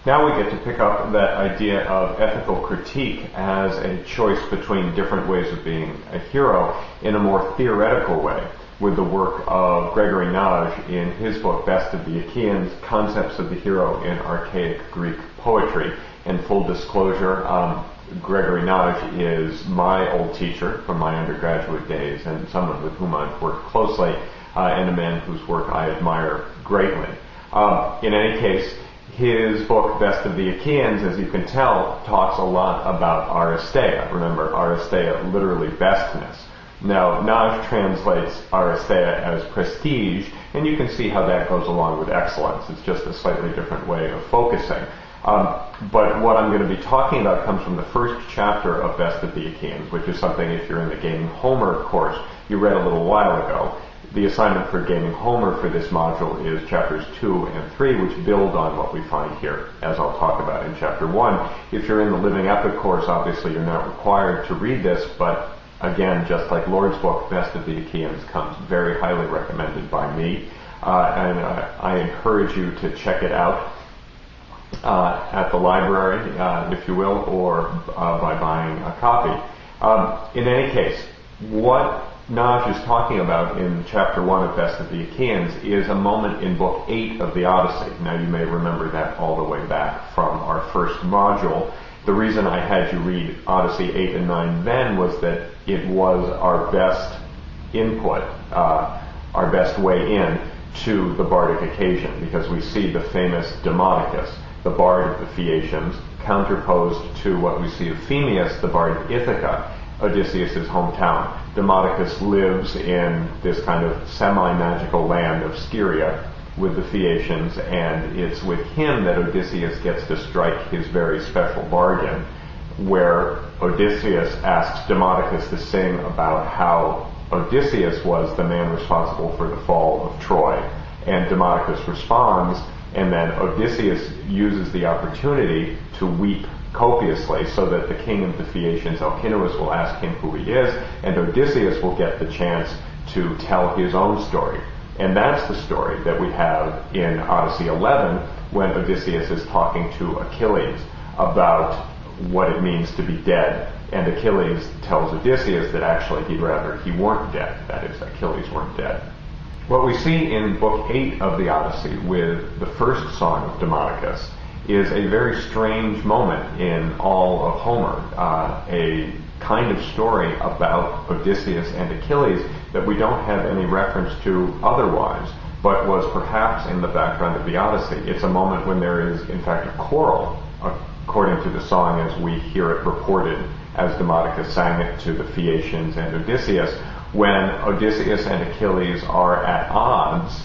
Now we get to pick up that idea of ethical critique as a choice between different ways of being a hero in a more theoretical way, with the work of Gregory Nagy in his book Best of the Achaeans, Concepts of the Hero in Archaic Greek Poetry. And full disclosure, Gregory Nagy is my old teacher from my undergraduate days, and someone with whom I've worked closely, and a man whose work I admire greatly. In any case, his book, Best of the Achaeans, as you can tell, talks a lot about Aristeia. Remember, Aristeia, literally bestness. Now, Nagy translates Aristeia as prestige, and you can see how that goes along with excellence. It's just a slightly different way of focusing. But what I'm going to be talking about comes from the first chapter of Best of the Achaeans, which is something, if you're in the Gaming Homer course, you read a little while ago. The assignment for Gaming Homer for this module is chapters 2 and 3, which build on what we find here, as I'll talk about in chapter 1. If you're in the Living Epic course, obviously you're not required to read this, but again, just like Lord's book, Best of the Achaeans comes very highly recommended by me, and I encourage you to check it out at the library, if you will, or by buying a copy. In any case, what Nagy is talking about in chapter 1 of Best of the Achaeans is a moment in book 8 of the Odyssey. Now you may remember that all the way back from our first module. The reason I had you read Odyssey 8 and 9 then was that it was our best input, our best way in to the bardic occasion, because we see the famous Demodocus, the bard of the Phaeacians, counterposed to what we see of Phemius, the bard of Ithaca, Odysseus' hometown. Demodocus lives in this kind of semi-magical land of Styria with the Phaeacians, and it's with him that Odysseus gets to strike his very special bargain, where Odysseus asks Demodocus to sing about how Odysseus was the man responsible for the fall of Troy. And Demodocus responds, and then Odysseus uses the opportunity to weep copiously so that the king of the Phaeacians, Alcinous, will ask him who he is, and Odysseus will get the chance to tell his own story. And that's the story that we have in Odyssey 11 when Odysseus is talking to Achilles about what it means to be dead. And Achilles tells Odysseus that actually he'd rather he weren't dead. That is, Achilles weren't dead. What we see in Book 8 of the Odyssey with the first song of Demodocus is a very strange moment in all of Homer, a kind of story about Odysseus and Achilles that we don't have any reference to otherwise, but was perhaps in the background of the Odyssey. It's a moment when there is, in fact, a quarrel, according to the song as we hear it reported, as Demodocus sang it to the Phaeacians and Odysseus, when Odysseus and Achilles are at odds,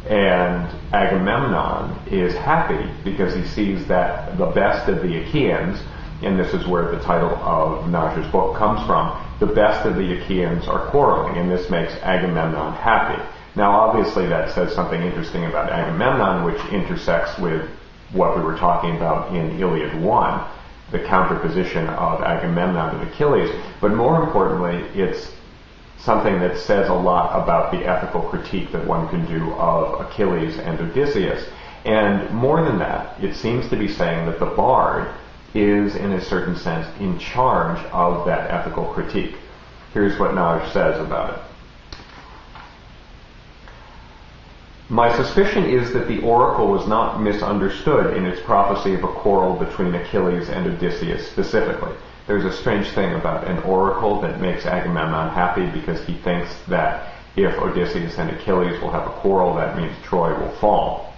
and Agamemnon is happy because he sees that the best of the Achaeans, and this is where the title of Nagy's book comes from, the best of the Achaeans are quarreling, and this makes Agamemnon happy. Now obviously that says something interesting about Agamemnon, which intersects with what we were talking about in Iliad 1, the counterposition of Agamemnon and Achilles, but more importantly, it's something that says a lot about the ethical critique that one can do of Achilles and Odysseus. And more than that, it seems to be saying that the bard is, in a certain sense, in charge of that ethical critique. Here's what Nagy says about it. My suspicion is that the oracle was not misunderstood in its prophecy of a quarrel between Achilles and Odysseus specifically. There's a strange thing about an oracle that makes Agamemnon happy because he thinks that if Odysseus and Achilles will have a quarrel, that means Troy will fall.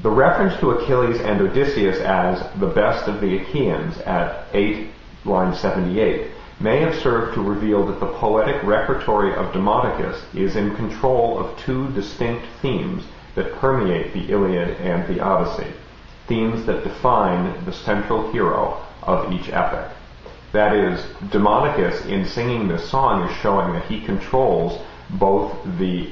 The reference to Achilles and Odysseus as the best of the Achaeans at 8, line 78 may have served to reveal that the poetic repertory of Demodocus is in control of two distinct themes that permeate the Iliad and the Odyssey, themes that define the central hero of each epic. That is, Demodocus, in singing this song, is showing that he controls both the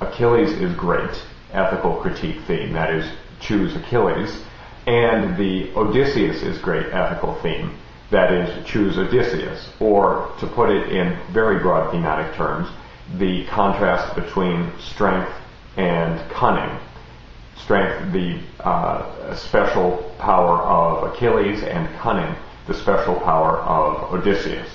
Achilles is great ethical critique theme, that is, choose Achilles, and the Odysseus is great ethical theme, that is, choose Odysseus, or, to put it in very broad thematic terms, the contrast between strength and cunning. strength, the special power of Achilles, and cunning, the special power of Odysseus.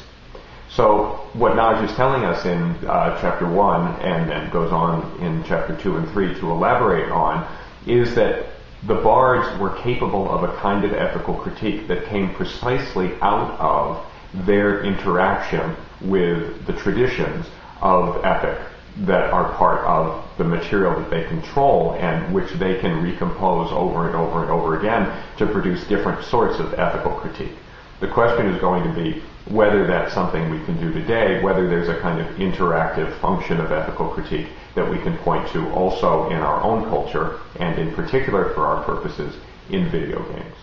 So what Naj is telling us in chapter 1, and then goes on in chapter 2 and 3 to elaborate on, is that the bards were capable of a kind of ethical critique that came precisely out of their interaction with the traditions of epic that are part of the material that they control and which they can recompose over and over and over again to produce different sorts of ethical critique. The question is going to be whether that's something we can do today, whether there's a kind of interactive function of ethical critique that we can point to also in our own culture, and in particular for our purposes in video games.